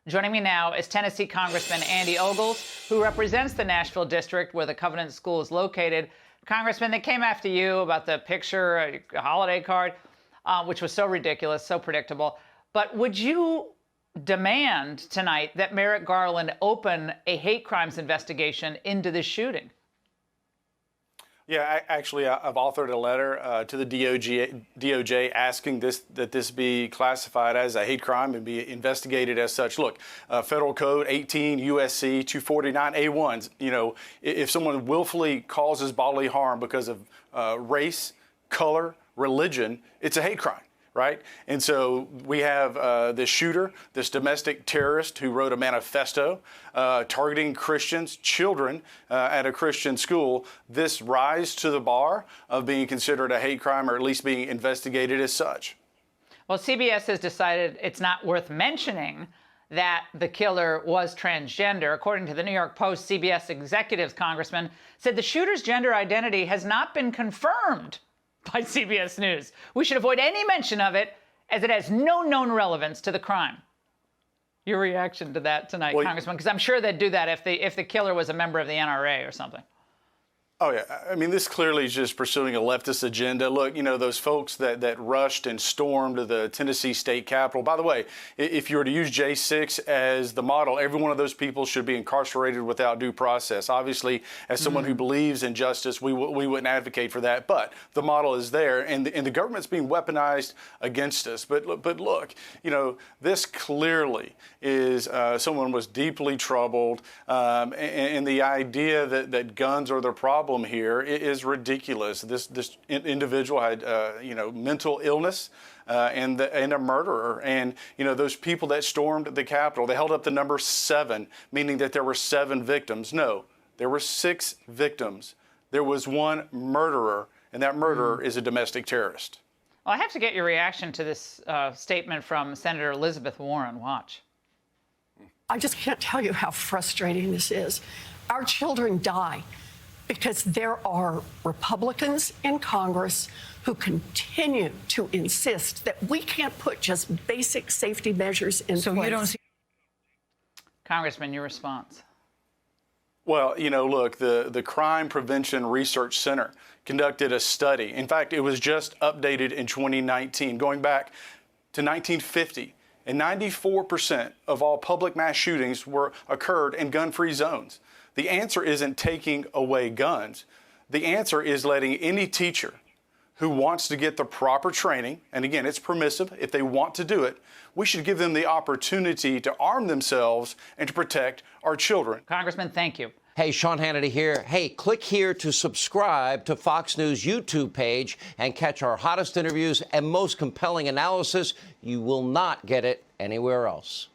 Joining me now is Tennessee Congressman Andy Ogles, who represents the Nashville district where the Covenant School is located. Congressman, they came after you about the picture, a holiday card, which was so ridiculous, so predictable. But would you demand tonight that Merrick Garland open a hate crimes investigation into this shooting? Yeah, actually, I've authored a letter to the DOJ asking that this be classified as a hate crime and be investigated as such. Look, Federal Code 18 USC 249A1, if someone willfully causes bodily harm because of race, color, religion, it's a hate crime. Right? And so we have this shooter, this domestic terrorist who wrote a manifesto targeting Christians, children at a Christian school. This rise to the bar of being considered a hate crime or at least being investigated as such. Well, CBS has decided it's not worth mentioning that the killer was transgender. According to the New York Post, CBS executives, Congressman, said the shooter's gender identity has not been confirmed by CBS News. We should avoid any mention of it as it has no known relevance to the crime. Your reaction to that tonight, Congressman? Because I'm sure they'd do that if the killer was a member of the NRA or something. Oh, yeah. I mean, this clearly is just pursuing a leftist agenda. Look, those folks that rushed and stormed the Tennessee state capitol. By the way, if you were to use J6 as the model, every one of those people should be incarcerated without due process. Obviously, as someone who believes in justice, we wouldn't advocate for that. But the model is there, and the government's being weaponized against us. But look, this clearly is someone was deeply troubled, and the idea that guns are the problem here is ridiculous. This individual had mental illness and a murderer, and those people that stormed the Capitol, they held up the number 7, meaning that there were 7 victims. No, there were 6 victims. There was 1 murderer, and that murderer is a domestic terrorist. Well, I have to get your reaction to this statement from Senator Elizabeth Warren. Watch. I just can't tell you how frustrating this is. Our children die because there are Republicans in Congress who continue to insist that we can't put just basic safety measures in place. You don't see. Congressman, your response. Well, look, the Crime Prevention Research Center conducted a study. In fact, it was just updated in 2019, going back to 1950. And 94% of all public mass shootings occurred in gun-free zones. The answer isn't taking away guns. The answer is letting any teacher who wants to get the proper training, and again, it's permissive if they want to do it, we should give them the opportunity to arm themselves and to protect our children. Congressman, thank you. Hey, Sean Hannity here. Hey, click here to subscribe to Fox News YouTube page and catch our hottest interviews and most compelling analysis. You will not get it anywhere else.